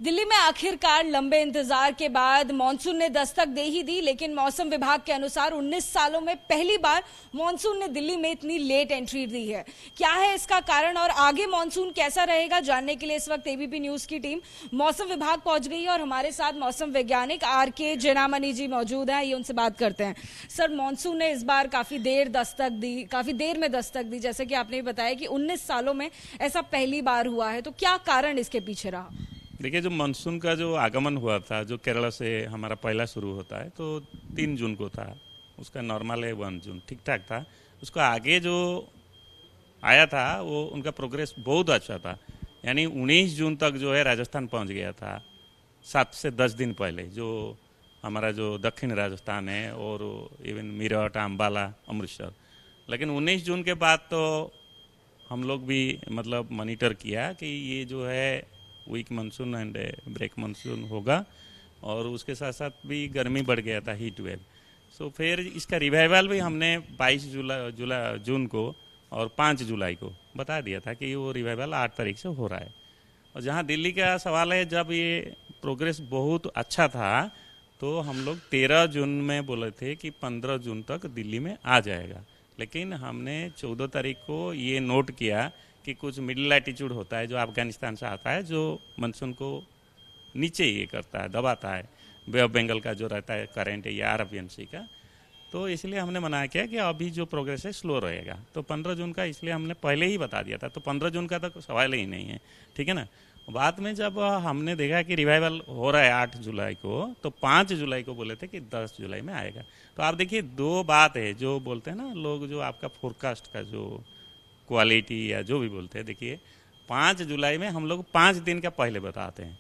दिल्ली में आखिरकार लंबे इंतजार के बाद मानसून ने दस्तक दे ही दी, लेकिन मौसम विभाग के अनुसार 19 सालों में पहली बार मानसून ने दिल्ली में इतनी लेट एंट्री दी है। क्या है इसका कारण और आगे मानसून कैसा रहेगा, जानने के लिए इस वक्त एबीपी न्यूज की टीम मौसम विभाग पहुंच गई है और हमारे साथ मौसम वैज्ञानिक आर.के. जेनामनी जी मौजूद हैं। ये उनसे बात करते हैं। सर, मानसून ने इस बार काफी देर में दस्तक दी, जैसे कि आपने बताया कि 19 सालों में ऐसा पहली बार हुआ है, तो क्या कारण इसके पीछे रहा? देखिए, जो मानसून का जो आगमन हुआ था, जो केरला से हमारा पहला शुरू होता है, तो 3 जून को था। उसका नॉर्मल है 1 जून, ठीक ठाक था। उसको आगे जो आया था वो उनका प्रोग्रेस बहुत अच्छा था। यानी 19 जून तक जो है राजस्थान पहुंच गया था, 7 से 10 दिन पहले। जो हमारा जो दक्षिण राजस्थान है और इवन मीरठ, अम्बाला, अमृतसर। लेकिन 19 जून के बाद तो हम लोग भी मतलब मॉनिटर किया कि ये जो है weak monsoon and break monsoon होगा, और उसके साथ साथ भी गर्मी बढ़ गया था, हीट वेव। सो फिर इसका रिवाइवल भी हमने 22 जून को और 5 जुलाई को बता दिया था कि वो रिवाइवल 8 तारीख से हो रहा है। और जहाँ दिल्ली का सवाल है, जब ये प्रोग्रेस बहुत अच्छा था तो हम लोग 13 जून में बोले थे कि 15 जून तक दिल्ली में आ जाएगा। लेकिन हमने 14 तारीख को ये नोट किया कि कुछ मिडिल लैटिट्यूड होता है जो अफगानिस्तान से आता है, जो मानसून को नीचे ये करता है, दबाता है। बे ऑफ बंगाल का जो रहता है करंट है या अरबियन सी का, तो इसलिए हमने मना किया कि अभी जो प्रोग्रेस है स्लो रहेगा। तो 15 जून का इसलिए हमने पहले ही बता दिया था, तो 15 जून का तो सवाल ही नहीं है, ठीक है ना। बाद में जब हमने देखा कि रिवाइवल हो रहा है 8 जुलाई को, तो 5 जुलाई को बोले थे कि 10 जुलाई में आएगा। तो आप देखिए, 2 बात है जो बोलते हैं ना लोग, जो आपका फोरकास्ट का जो क्वालिटी या जो भी बोलते हैं। देखिए, 5 जुलाई में हम लोग 5 दिन का पहले बताते हैं।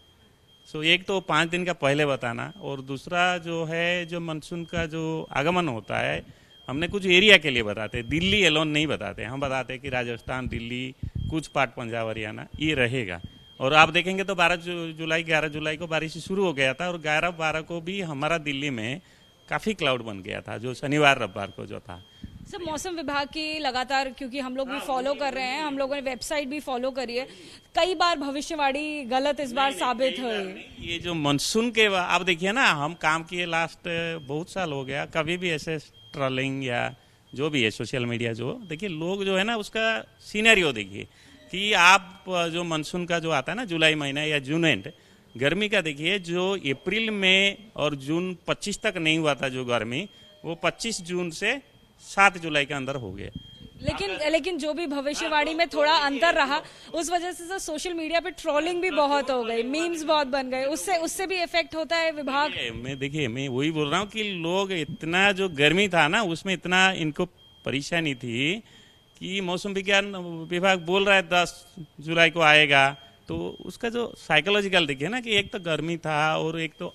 सो एक तो 5 दिन का पहले बताना, और दूसरा जो है जो मानसून का जो आगमन होता है, हमने कुछ एरिया के लिए बताते हैं, दिल्ली एलोन नहीं बताते। हम बताते हैं कि राजस्थान, दिल्ली, कुछ पार्ट पंजाब, हरियाणा ये रहेगा। और आप देखेंगे तो 11 जुलाई को बारिश शुरू हो गया था, और 11-12 को भी हमारा दिल्ली में काफ़ी क्लाउड बन गया था, जो शनिवार रविवार को जो था। सर, मौसम विभाग की लगातार, क्योंकि हम लोग भी फॉलो कर रहे हैं, हम लोगों ने वेबसाइट भी फॉलो करी है, कई बार भविष्यवाणी गलत इस बार साबित हुई। ये जो मानसून के आप देखिए ना, हम काम किए लास्ट बहुत साल हो गया, कभी भी ऐसे ट्रोलिंग या जो भी है सोशल मीडिया, जो देखिए लोग जो है ना उसका सीनेरियो देखिए कि आप जो मानसून का जो आता है ना जुलाई महीना या जून एंड, गर्मी का देखिए, जो अप्रैल में और जून 25 तक नहीं हुआ था जो गर्मी, वो 25 जून से 7 जुलाई के अंदर हो गए। लेकिन जो भी भविष्यवाणी में थोड़ा अंतर रहा, उस वजह से सर सोशल मीडिया पे ट्रोलिंग भी बहुत हो गई, मीम्स बहुत बन गए, उससे भी इफेक्ट होता है विभाग। मैं वही बोल रहा हूँ कि लोग इतना जो गर्मी था ना, उसमें इतना इनको परेशानी थी कि मौसम विज्ञान विभाग बोल रहा है 10 जुलाई को आएगा, तो उसका जो साइकोलॉजिकल देखिए ना कि एक तो गर्मी था और एक तो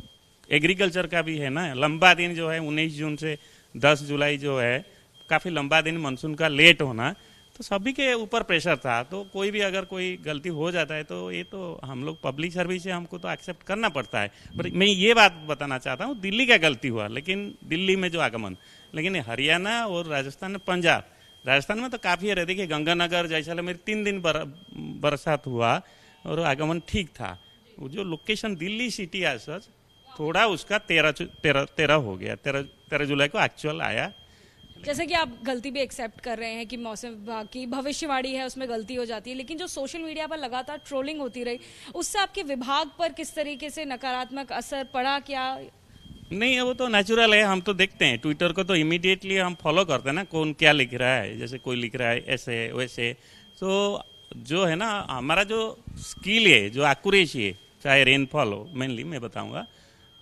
एग्रीकल्चर का भी है ना, लंबा दिन जो है 19 जून से 10 जुलाई जो है, काफ़ी लंबा दिन मानसून का लेट होना, तो सभी के ऊपर प्रेशर था। तो कोई भी अगर कोई गलती हो जाता है तो ये तो हम लोग पब्लिक सर्विस है, हमको तो एक्सेप्ट करना पड़ता है। पर मैं ये बात बताना चाहता हूँ, दिल्ली का गलती हुआ, लेकिन दिल्ली में जो आगमन, लेकिन हरियाणा और राजस्थान में, पंजाब, राजस्थान में तो काफ़ी है। देखिए, गंगानगर, जैसलमेर 3 दिन बरसात हुआ और आगमन ठीक था। वो जो लोकेशन दिल्ली सिटी है सच, थोड़ा उसका 13 हो गया, 13 जुलाई को एक्चुअल आया। जैसे कि आप गलती भी एक्सेप्ट कर रहे हैं कि मौसम विभाग की भविष्यवाणी है, उसमें गलती हो जाती है, लेकिन जो सोशल मीडिया पर लगातार ट्रोलिंग होती रही, उससे आपके विभाग पर किस तरीके से नकारात्मक असर पड़ा? क्या नहीं, वो तो नेचुरल है, हम तो देखते हैं ट्विटर को, तो इमीडिएटली हम फॉलो करते हैं ना, कौन क्या लिख रहा है। जैसे कोई लिख रहा है ऐसे वैसे, तो जो है ना हमारा जो स्किल है, जो एक्यूरेसी है, चाहे रेनफॉल हो, मेनली मैं बताऊंगा,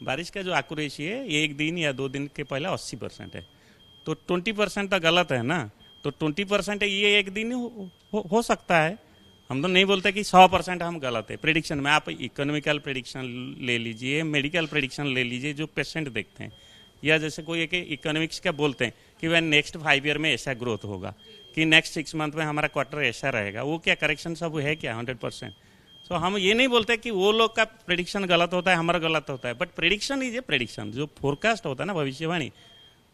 बारिश का जो एक्यूरेसी है 1 दिन या 2 दिन के पहले 80% है, तो 20% तो गलत है ना। तो 20% ये 1 दिन हो सकता है। हम तो नहीं बोलते कि 100% हम गलत है प्रेडिक्शन में। आप इकोनॉमिकल प्रेडिक्शन ले लीजिए, मेडिकल प्रेडिक्शन ले लीजिए, जो पेशेंट देखते हैं, या जैसे कोई एक इकोनॉमिक्स का बोलते हैं कि वह नेक्स्ट 5 ईयर में ऐसा ग्रोथ होगा, कि नेक्स्ट 6 मंथ में हमारा क्वार्टर ऐसा रहेगा, वो क्या करेक्शन सब है क्या 100%? सो हम ये नहीं बोलते कि वो लोग का प्रेडिक्शन गलत होता है, हमारा गलत होता है, but prediction is a prediction. जो फोरकास्ट होता है ना, भविष्यवाणी,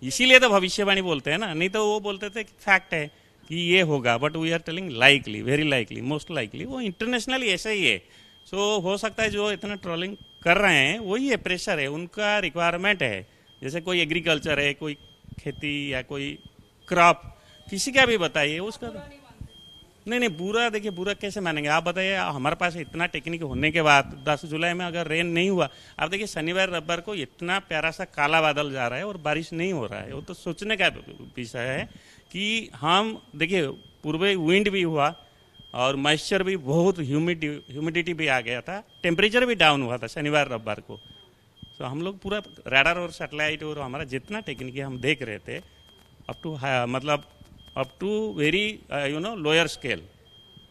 इसीलिए तो भविष्यवाणी बोलते हैं ना, नहीं तो वो बोलते थे फैक्ट है कि ये होगा, but we are telling likely, very likely, most likely. वो इंटरनेशनली ऐसा ही है। सो हो सकता है जो इतना ट्रोलिंग कर रहे हैं वही है, प्रेशर है, उनका रिक्वायरमेंट है। जैसे कोई एग्रीकल्चर है, कोई खेती या कोई क्रॉप, किसी का भी बताइए उसका नहीं बुरा, देखिए बुरा कैसे मानेंगे आप बताइए। हमारे पास इतना टेक्निक होने के बाद 10 जुलाई में अगर रेन नहीं हुआ, आप देखिए शनिवार रविवार को इतना प्यारा सा काला बादल जा रहा है और बारिश नहीं हो रहा है। वो तो सोचने का विषय है कि हम देखिए पूर्व विंड भी हुआ और मॉइस्चर भी बहुत, ह्यूमिडिटी भी आ गया था, टेम्परेचर भी डाउन हुआ था शनिवार रविवार को। तो हम लोग पूरा रडार और सैटेलाइट और हमारा जितना टेक्निक हम देख रहे थे up to very lower scale,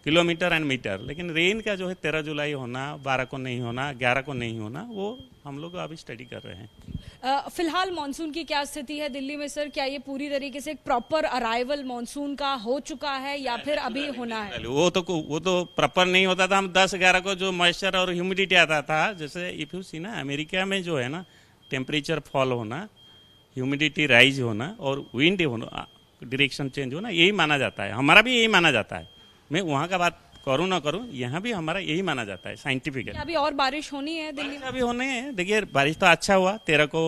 kilometre and metre. लेकिन रेन का जो है 13 जुलाई होना, 12 को नहीं होना, 11 को नहीं होना, वो हम लोग अभी स्टडी कर रहे हैं। फिलहाल मानसून की क्या स्थिति है दिल्ली में सर? क्या ये पूरी तरीके से एक प्रॉपर अराइवल मानसून का हो चुका है या फिर अभी होना है? वो तो प्रॉपर नहीं होता था। हम 10-11 को जो मॉइस्चर और ह्यूमिडिटी आता था, जैसे इफ यू सी ना अमेरिका में जो है ना टेम्परेचर फॉल होना, ह्यूमिडिटी राइज होना और विंड होना, डायरेक्शन चेंज होना, यही माना जाता है। हमारा भी यही माना जाता है। मैं वहाँ का बात करूँ ना करूँ, यहाँ भी हमारा यही माना जाता है साइंटिफिक। अभी और बारिश होनी है दिल्ली में? अभी होने हैं, देखिए बारिश तो अच्छा हुआ, 13 को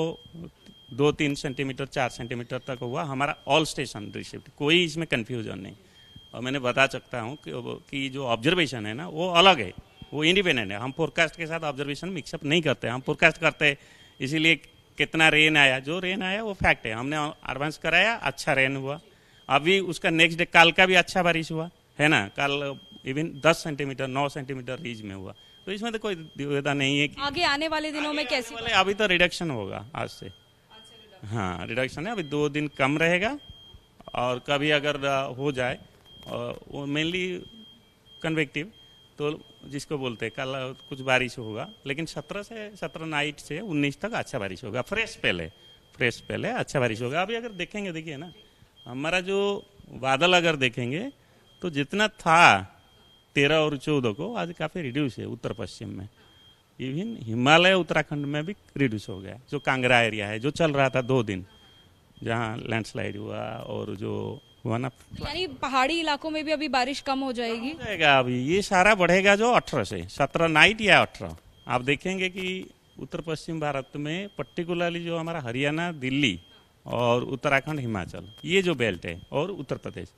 2-3 सेंटीमीटर 4 सेंटीमीटर तक हुआ। हमारा ऑल स्टेशन रिसिप्ट, कोई इसमें कंफ्यूजन नहीं। और मैंने बता सकता हूँ कि जो ऑब्जर्वेशन है ना वो अलग है, वो इंडिपेंडेंट है। हम फोरकास्ट के साथ ऑब्जर्वेशन मिक्सअप नहीं करते, हम फोरकास्ट करते हैं। इसीलिए कितना रेन आया, जो रेन आया वो फैक्ट है, हमने एडवांस कराया, अच्छा रेन हुआ। अभी उसका नेक्स्ट डे कल का भी अच्छा बारिश हुआ है ना, कल इवन 10 सेंटीमीटर 9 सेंटीमीटर रीज में हुआ। तो इसमें तो कोई दुविधा नहीं है कि आगे आने वाले दिनों में कैसी? अभी तो रिडक्शन होगा आज से। हाँ रिडक्शन है, अभी 2 दिन कम रहेगा और कभी अगर हो जाए वो मेनली कन्वेक्टिव, तो जिसको बोलते हैं कल कुछ बारिश होगा। लेकिन 17 नाइट से 19 तक अच्छा बारिश होगा। फ्रेश पहले अच्छा बारिश होगा। अभी अगर देखेंगे, देखिए ना हमारा जो बादल अगर देखेंगे तो जितना था 13 और 14 को, आज काफ़ी रिड्यूस है उत्तर पश्चिम में। इवन हिमालय उत्तराखंड में भी रिड्यूस हो गया। जो कांगड़ा एरिया है जो चल रहा था 2 दिन, जहाँ लैंडस्लाइड हुआ और जो हुआ ना, यानी पहाड़ी इलाकों में भी अभी बारिश कम हो जाएगी? अभी ये सारा बढ़ेगा जो 18 से 17 नाइट या 18। आप देखेंगे कि उत्तर पश्चिम भारत में पर्टिकुलरली जो हमारा हरियाणा, दिल्ली और उत्तराखंड, हिमाचल, ये जो बेल्ट है और उत्तर प्रदेश,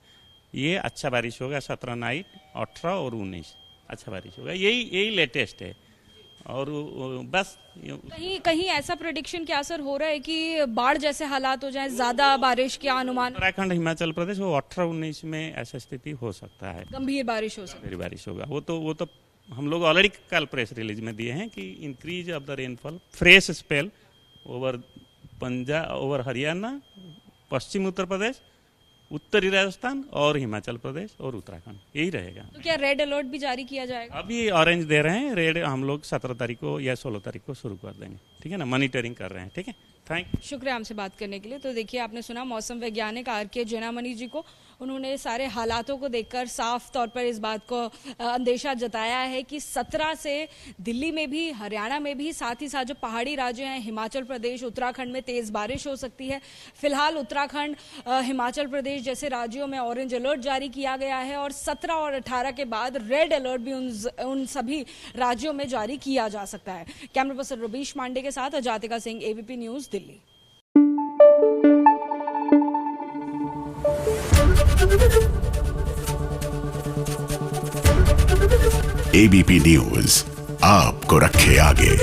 ये अच्छा बारिश होगा 17 नाइट, 18 और 19 अच्छा बारिश होगा। यही लेटेस्ट है। और बस कहीं ऐसा प्रेडिक्शन क्या असर हो रहा है कि बाढ़ जैसे हालात हो जाए, ज्यादा बारिश का अनुमान? उत्तराखंड, हिमाचल प्रदेश, वो 18-19 में ऐसा स्थिति हो सकता है, गंभीर बारिश हो सकती है, बारिश होगा। वो तो हम लोग ऑलरेडी कल प्रेस रिलीज में दिए हैं कि increase of the rainfall, fresh spell over Punjab, over Haryana, पश्चिम उत्तर प्रदेश, उत्तरी राजस्थान और हिमाचल प्रदेश और उत्तराखंड, यही रहेगा। तो क्या रेड अलर्ट भी जारी किया जाएगा? अभी ऑरेंज दे रहे हैं, रेड हम लोग 17 तारीख को या 16 तारीख को शुरू कर देंगे। ठीक है ना, मॉनिटरिंग कर रहे हैं। ठीक है, थैंक यू। शुक्रिया हमसे बात करने के लिए। तो देखिए आपने सुना मौसम वैज्ञानिक आर.के. जैनामणि जी को। उन्होंने सारे हालातों को देखकर साफ तौर पर इस बात को अंदेशा जताया है कि 17 से दिल्ली में भी, हरियाणा में भी, साथ ही साथ जो पहाड़ी राज्य हैं हिमाचल प्रदेश, उत्तराखंड में तेज बारिश हो सकती है। फिलहाल उत्तराखंड, हिमाचल प्रदेश जैसे राज्यों में ऑरेंज अलर्ट जारी किया गया है और 17 और 18 के बाद रेड अलर्ट भी उन सभी राज्यों में जारी किया जा सकता है। कैमरा पर्सन रवीश पांडे के साथ Ajatika Singh, ABP news, Delhi. ABP news आपको रखे आगे।